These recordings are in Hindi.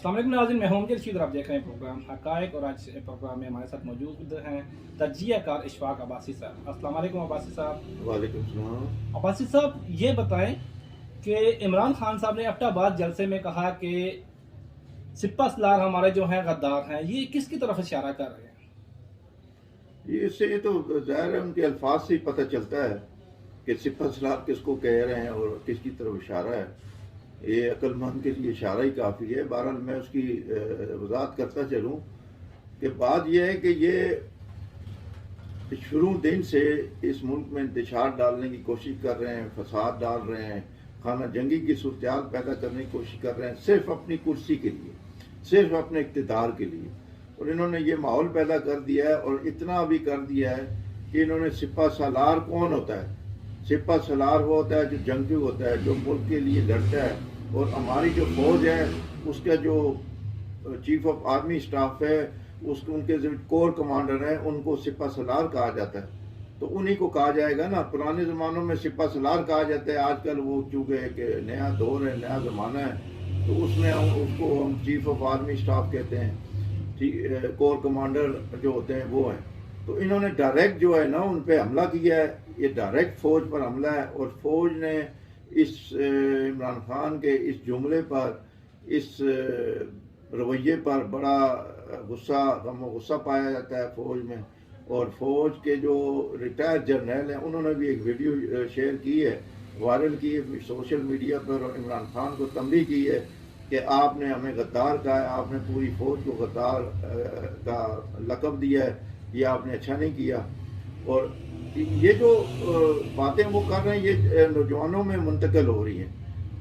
अस्सलाम वालेकुम नाज़रीन, मैं हूं रशीद और आप देख रहे हैं प्रोग्राम हक़ाइक़। और आज प्रोग्राम में हमारे साथ मौजूद हैं तजियाकार इशफाक अब्बासी साहब। अस्सलाम वालेकुम अब्बासी साहब। वालेकुम सलाम। अब्बासी साहब, ये बताएं कि इमरान खान साहब ने एबटाबाद जलसे में कहा कि सिपा सलार हमारे जो हैं गद्दार हैं, ये किसकी तरफ इशारा कर रहे हैं? इससे ये तो ज़ाहिर है उनके अल्फाज से ही पता चलता है कि सिपा सलार किसको कह रहे हैं और किसकी तरफ इशारा है। ये अक्लमंद के लिए इशारा ही काफ़ी है। बहरहाल मैं उसकी वजाहत करता चलूँ कि बात यह है कि ये शुरू दिन से इस मुल्क में इंतशार डालने की कोशिश कर रहे हैं, फसाद डाल रहे हैं, खाना जंगी की सूरत पैदा करने की कोशिश कर रहे हैं, सिर्फ अपनी कुर्सी के लिए, सिर्फ अपने इक़्तिदार के लिए। और इन्होंने ये माहौल पैदा कर दिया है और इतना भी कर दिया है कि इन्होंने सिपा सलार कौन होता है? सिपा सलार वो होता है जो जंगजू होता है, जो मुल्क के लिए लड़ता है। और हमारी जो फौज है उसका जो चीफ ऑफ आर्मी स्टाफ है, उसके उनके जो कोर कमांडर हैं, उनको सिपा सलार कहा जाता है। तो उन्हीं को कहा जाएगा ना। पुराने ज़मानों में सिपा सलार कहा जाता है, आजकल वो चूँकि एक नया दौर है, नया ज़माना है, तो उसमें उसको हम चीफ ऑफ आर्मी स्टाफ कहते हैं। कोर कमांडर जो होते हैं वो हैं। तो इन्होंने डायरेक्ट जो है ना उन पर हमला किया है। ये डायरेक्ट फ़ौज पर हमला है और फ़ौज ने इस इमरान खान के इस जुमले पर, इस रवैये पर बड़ा गुस्सा पाया जाता है फ़ौज में। और फ़ौज के जो रिटायर्ड जर्नल हैं उन्होंने भी एक वीडियो शेयर की है, वायरल की है सोशल मीडिया पर, और इमरान खान को तंबीह की है कि आपने हमें गद्दार कहा है, आपने पूरी फ़ौज को गद्दार का लक़ब दिया है, ये आपने अच्छा नहीं किया। और ये जो बातें वो कर रहे हैं ये नौजवानों में मुंतकिल हो रही हैं।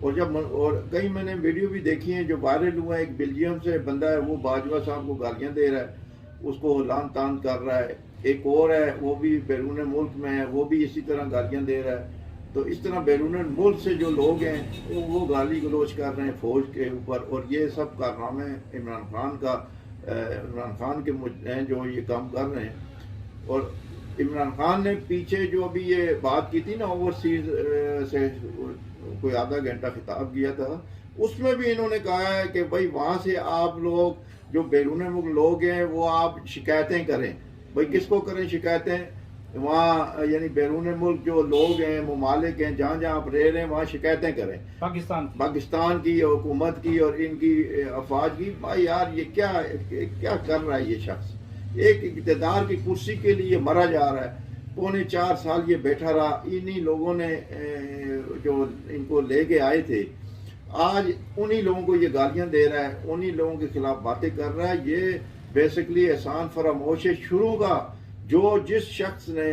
और कई मैंने वीडियो भी देखी हैं जो वायरल हुआ है। एक बेल्जियम से बंदा है, वो बाजवा साहब को गालियाँ दे रहा है, उसको लान तान कर रहा है। एक और है, वो भी बैरून मुल्क में है, वो भी इसी तरह गालियाँ दे रहा है। तो इस तरह बैरून मुल्क से जो लोग हैं वो गाली गलोच कर रहे हैं फ़ौज के ऊपर। और ये सब कारनामे इमरान खान के हैं जो ये काम कर रहे हैं। और इमरान खान ने पीछे जो अभी ये बात की थी ना, ओवरसीज से कोई आधा घंटा खिताब किया था, उसमें भी इन्होंने कहा है कि भाई वहाँ से आप लोग जो बैरून मुल्क लोग हैं वो आप शिकायतें करें। भाई किसको करें शिकायतें? वहाँ यानी बैरून मुल्क जो लोग हैं, ममालिक हैं, जहाँ जहाँ आप रह रहे हैं वहाँ शिकायतें करें पाकिस्तान की हुकूमत की और इनकी अफवाज की। भाई यार ये क्या कर रहा है ये शख्स? एक इक़्तिदार की कुर्सी के लिए मरा जा रहा है। 4.25 साल ये बैठा रहा। इन्हीं लोगों ने जो इनको लेके आए थे, आज उन्हीं लोगों को ये गालियां दे रहा है, उन्हीं लोगों के खिलाफ बातें कर रहा है। ये बेसिकली एहसान फरामोश है शुरू का। जो जिस शख्स ने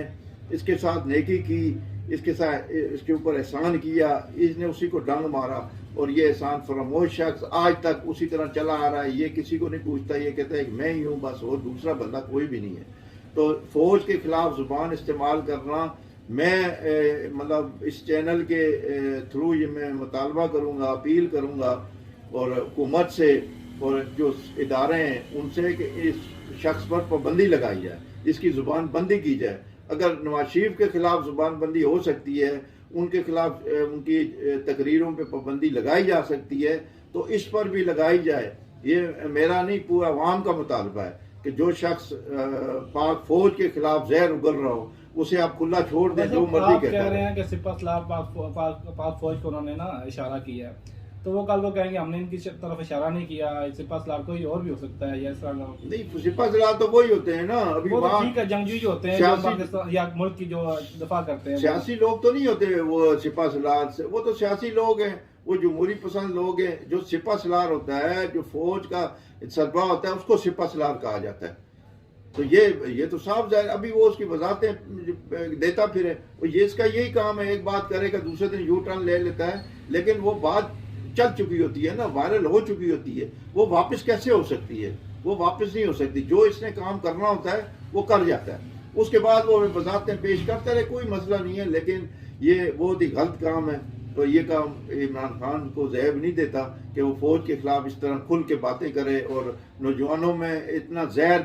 इसके साथ नेकी की, इसके ऊपर एहसान किया, इसने उसी को डंग मारा। और ये एहसान फरामोश शख्स आज तक उसी तरह चला आ रहा है। ये किसी को नहीं पूछता, ये कहता है कि मैं ही हूँ बस, और दूसरा बंदा कोई भी नहीं है। तो फ़ौज के खिलाफ ज़ुबान इस्तेमाल करना, मैं मतलब इस चैनल के थ्रू ये मैं मुतालबा करूँगा, अपील करूँगा और हुकूमत से और जो इदारे हैं उनसे कि इस शख्स पर पाबंदी लगाई जाए, इसकी ज़ुबान बंदी की जाए। अगर नवाज शरीफ के खिलाफ ज़ुबान बंदी हो सकती है, उनके खिलाफ उनकी तकरीरों पे पाबंदी लगाई जा सकती है, तो इस पर भी लगाई जाए। ये मेरा नहीं, पूरा अवाम का मुतालबा है कि जो शख्स पाक फौज के खिलाफ जहर उगल रहा हो उसे आप खुला छोड़ दें, जो मर्जी कह रहे हैं कि सिपा सलार पाक फौज को उन्होंने ना इशारा किया है, तो वो कल को कहेंगे हमने इनकी तरफ इशारा नहीं किया। सिपा सलार कोई और भी हो सकता है, ऐसा नहीं। सिपा सलार तो वही होते हैं ना, अभी वहाँ ठीक है, जंगजू जो होते हैं जो पाकिस्तान या मुल्क की जो दफा करते हैं, सियासी लोग तो नहीं होते वो सिपा सलार से। वो तो सियासी लोग हैं, वो जमहूरी पसंद लोग हैं। जो सिपा सलार होता है, जो फौज का सरबराह होता है, उसको सिपा सलार कहा जाता है। तो ये तो साफ जाहिर, अभी वो उसकी वजाहतें देता फिर है। ये इसका यही काम है, एक बात करेगा दूसरे दिन यू टर्न ले लेता है। लेकिन वो बात चल चुकी होती है ना, वायरल हो चुकी होती है, वो वापस कैसे हो सकती है? वो वापस नहीं हो सकती। जो इसने काम करना होता है वो कर जाता है, उसके बाद वो वजाहतें पेश करता रहे, कोई मसला नहीं है। लेकिन ये बहुत ही गलत काम है। तो ये काम इमरान खान को ज़ैब नहीं देता कि वो फ़ौज के खिलाफ इस तरह खुल के बातें करे और नौजवानों में इतना जहर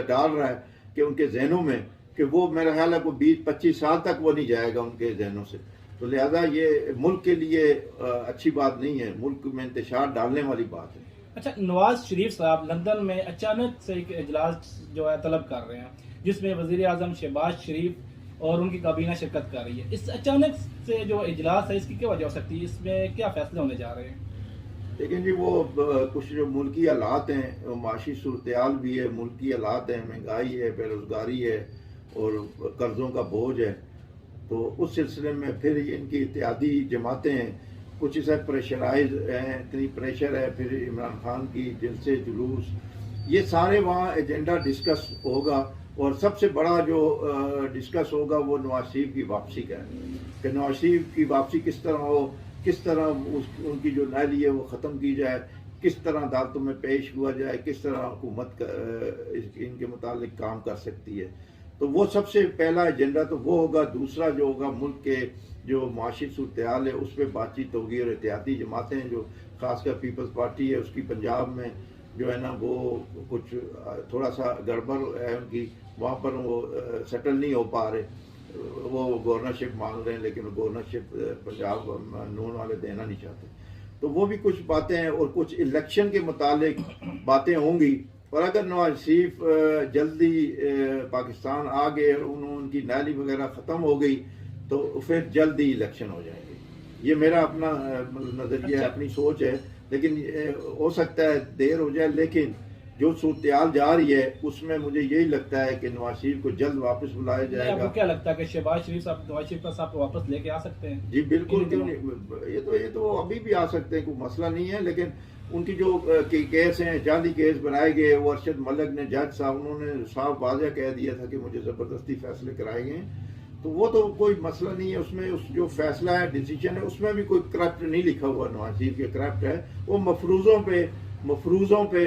डाल रहा है कि उनके जहनों में, कि वो मेरा ख्याल है कोई 20-25 साल तक वो नहीं जाएगा उनके जहनों से। तो लिहाजा ये मुल्क के लिए अच्छी बात नहीं है, मुल्क में इंतशार डालने वाली बात है। अच्छा, नवाज शरीफ साहब लंदन में अचानक से एक इजलास जो है तलब कर रहे हैं, जिसमें वजीर आजम शहबाज शरीफ और उनकी काबीना शिरकत कर रही है। इस अचानक से जो इजलास है, इसकी क्या वजह हो सकती है? इसमें क्या फैसले होने जा रहे हैं? लेकिन जी वो कुछ जो मुल्की हालात हैं, माशी सूरत भी है, मुल्की हालात हैं, महंगाई है, बेरोजगारी है और कर्जों का बोझ है। तो उस सिलसिले में फिर इनकी इत्यादी जमातें हैं, कुछ इसे प्रेशराइज हैं, इतनी प्रेशर है, फिर इमरान खान की जलसे जुलूस, ये सारे वहाँ एजेंडा डिस्कस होगा। और सबसे बड़ा जो डिस्कस होगा वो नवाज शरीफ की वापसी का है कि नवाज शरीफ की वापसी किस तरह हो, किस तरह उनकी जो नाली है वो ख़त्म की जाए, किस तरह अदालतों में पेश हुआ जाए, किस तरह हुकूमत इनके मुतालिक काम कर सकती है। तो वो सबसे पहला एजेंडा तो वो होगा। दूसरा जो होगा, मुल्क के जो माशी सूरत है उस पर बातचीत होगी और एहतियाती जमातें हैं, जो खासकर पीपल्स पार्टी है उसकी पंजाब में जो है ना वो कुछ थोड़ा सा गड़बड़ है उनकी, वहाँ पर वो सेटल नहीं हो पा रहे। वो गवर्नरशिप मांग रहे हैं लेकिन गवर्नरशिप पंजाब नून वाले देना नहीं चाहते। तो वो भी कुछ बातें हैं और कुछ इलेक्शन के मुतालिक बातें होंगी। और अगर नवाज शरीफ जल्दी पाकिस्तान आ गए और उनकी नाली वगैरह ख़त्म हो गई तो फिर जल्दी इलेक्शन हो जाएंगे। ये मेरा अपना नज़रिया है, अपनी सोच है। लेकिन हो सकता है देर हो जाए, लेकिन जो सूरत जा रही है उसमें मुझे यही लगता है कि नवाज शरीफ को जल्द वापस बुलाया जाएगा। आपको क्या लगता है कि शहबाज शरीफ साहब नवाज शरीफ साहब को वापस लेके आ सकते हैं? जी बिल्कुल, क्यों नहीं, ये तो अभी भी आ सकते हैं, कोई मसला नहीं है। लेकिन उनकी जो केस हैं, जाली केस बनाए गए, वो अरशद मलिक ने, जज साहब, उन्होंने साफ वाज़ह कह दिया था कि मुझे ज़बरदस्ती फैसले कराए गए हैं। तो वो तो कोई मसला नहीं है उसमें। उस जो फैसला है, डिसीजन है, उसमें भी कोई करप्ट नहीं लिखा हुआ नवाज शरीफ के करप्ट है। वो मफरूज़ों पे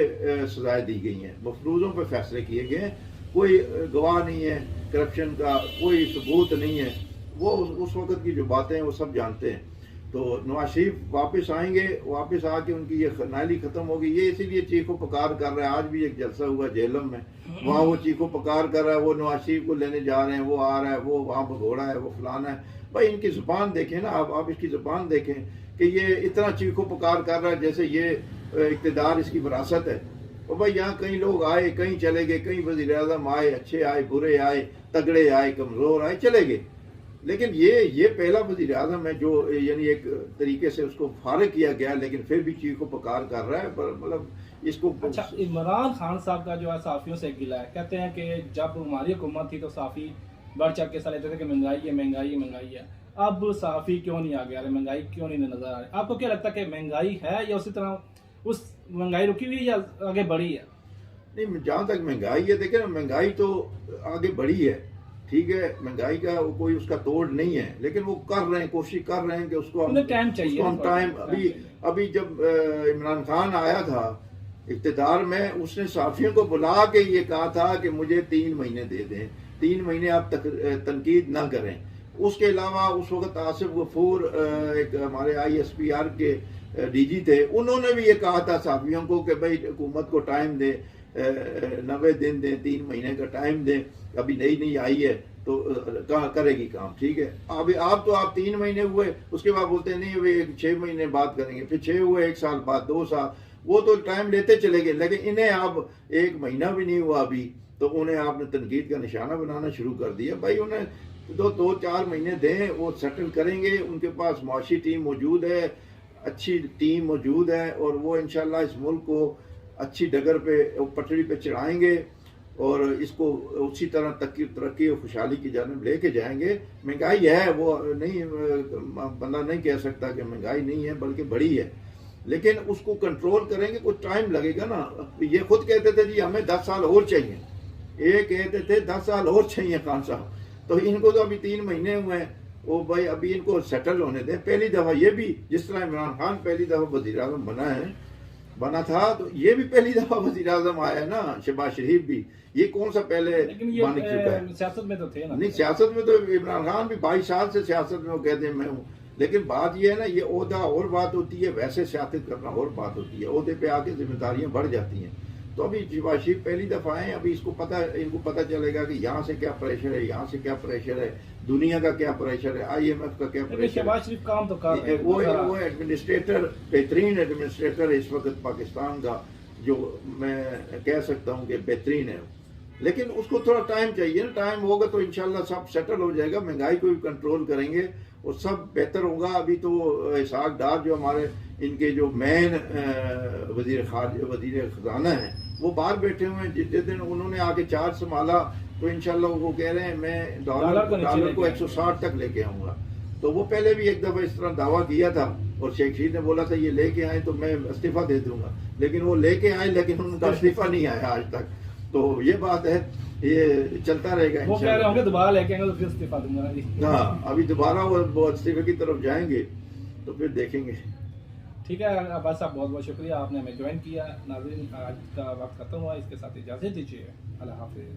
सजाएं दी गई हैं, मफरूज़ों पे फैसले किए गए हैं। कोई गवाह नहीं है करप्शन का, कोई सबूत नहीं है। वो उस वक्त की जो बातें हैं वो सब जानते हैं। तो नवाज शरीफ वापस आएंगे, वापस आके उनकी ये नाली खत्म होगी। ये इसीलिए चीखो पकार कर रहा है। आज भी एक जलसा हुआ जेलम में, वहाँ वो चीखो पकार कर रहा है, वो नवाज शरीफ को लेने जा रहे हैं, वो आ रहा है, वो वहाँ भगोड़ा है, वो फलाना है। भाई इनकी जुबान देखें ना, आप इसकी जुबान देखें कि ये इतना चीखो पकार कर रहा है जैसे ये इक़्तिदार इसकी विरासत है। और भाई यहाँ कई लोग आए, कहीं चले गए, कई वज़ीर आज़म आए, अच्छे आए, बुरे आए, तगड़े आए, कमज़ोर आए, चले गए। लेकिन ये पहला वज़ीर आज़म है जो यानी एक तरीके से उसको फारिग किया गया, लेकिन फिर भी चीखो पकार कर रहा है। मतलब इसको अच्छा, इमरान खान साहब का जो है साफियों से गिला है, कहते हैं कि जब हमारी हुकूमत थी तो साफी बढ़ चढ़ के लेते थे कि महंगाई है, महंगाई है, महंगाई है। अब साफी क्यों नहीं आ गया, महंगाई क्यों नहीं नजर आ रही? आपको क्या लगता है कि महंगाई है या उसी तरह उस महंगाई रुकी हुई है या आगे बढ़ी है? नहीं, जहाँ तक महंगाई है, देखिए ना, महंगाई तो आगे बढ़ी है, ठीक है, महंगाई का कोई उसका तोड़ नहीं है। लेकिन वो कर रहे हैं, कोशिश कर रहे हैं कि उसको टाइम चाहिए, हम टाइम। अभी जब इमरान खान आया था इक़्तिदार में, उसने साफियों को बुला के ये कहा था कि मुझे 3 महीने दे दें, 3 महीने आप तनकीद ना करें। उसके अलावा उस वक्त आसिफ गफूर एक हमारे ISPR के DG थे, उन्होंने भी ये कहा था साफियों को कि भाई हुकूमत को टाइम दे, 90 दिन दें, 3 महीने का टाइम दें। अभी नई आई है तो कहाँ करेगी काम, ठीक है। अभी आप 3 महीने हुए, उसके बाद बोलते हैं नहीं वे 6 महीने बाद करेंगे, फिर 6 हुए, 1 साल बाद, 2 साल, वो तो टाइम लेते चले गए। लेकिन इन्हें अब 1 महीना भी नहीं हुआ अभी, तो उन्हें आपने तनकीद का निशाना बनाना शुरू कर दिया। भाई उन्हें 2-4 महीने दें, वो सेटल करेंगे। उनके पास मुआशी टीम मौजूद है, अच्छी टीम मौजूद है, और वो इंशाल्लाह इस मुल्क को अच्छी डगर पे, पटड़ी पे चढ़ाएंगे और इसको उसी तरह तरक्की और खुशहाली की जानिब लेके जाएंगे। महंगाई है, वो नहीं, बंदा नहीं कह सकता कि महंगाई नहीं है, बल्कि बड़ी है। लेकिन उसको कंट्रोल करेंगे, कुछ टाइम लगेगा ना। ये खुद कहते थे जी हमें 10 साल और चाहिए, ये कहते थे 10 साल और चाहिए खान साहब। तो इनको तो अभी 3 महीने हुए हैं, वो भाई अभी इनको सेटल होने दें। पहली दफ़ा ये भी, जिस तरह इमरान खान पहली दफ़ा वज़ीर आज़म बना था, तो ये भी पहली दफ़ा वज़ीर आज़म आया है ना, शहबाज शरीफ भी। ये कौन सा पहले बन चुका है? सियासत में तो थे ना। नहीं, सियासत में तो इमरान खान भी 22 साल से सियासत में, वो कहते हैं मैं हूँ। लेकिन बात ये है ना, ये ओहदा और बात होती है, वैसे सियासत करना और बात होती है। ओहदे पे आके जिम्मेदारियां बढ़ जाती हैं। तो अभी शहबाज शरीफ पहली दफा आए, अभी इनको पता चलेगा कि यहाँ से क्या प्रेशर है, यहाँ से क्या प्रेशर है, दुनिया का क्या प्रेशर है, IMF का क्या प्रेशर है। शहबाज शरीफ काम तो कर रहे हैं, वो एडमिनिस्ट्रेटर, बेहतरीन एडमिनिस्ट्रेटर इस वक्त पाकिस्तान का, जो मैं कह सकता हूँ कि बेहतरीन है। लेकिन उसको थोड़ा टाइम चाहिए ना, टाइम होगा तो इंशाल्लाह सब सेटल हो जाएगा, महंगाई को भी कंट्रोल करेंगे और सब बेहतर होगा। अभी तो इसहाक डार जो हमारे इनके जो मेन वजीर खजाना है वो बाहर बैठे हुए हैं। जिस दिन उन्होंने आके चार्ज संभाला तो इंशाल्लाह वो कह रहे हैं मैं डॉलर को 160 तक लेके आऊंगा। तो वो पहले भी एक दफा इस तरह दावा किया था और शेख शहीद ने बोला था ये लेके आए तो मैं इस्तीफा दे दूंगा, लेकिन वो लेके आए लेकिन उनका इस्तीफा नहीं आया आज तक। तो ये बात है, ये चलता रहेगा। वो कह रहे होंगे दोबारा लेके आएंगे तो फिर इस्तीफा दूंगा। हाँ, अभी दोबारा वो इस्तीफे की तरफ जाएंगे तो फिर देखेंगे। ठीक है अब्बास साहब, बहुत बहुत शुक्रिया, आपने हमें ज्वाइन किया। नाज़रीन, आज का वक्त खत्म हुआ, इसके साथ इजाज़त दीजिए। अल्लाह हाफिज़।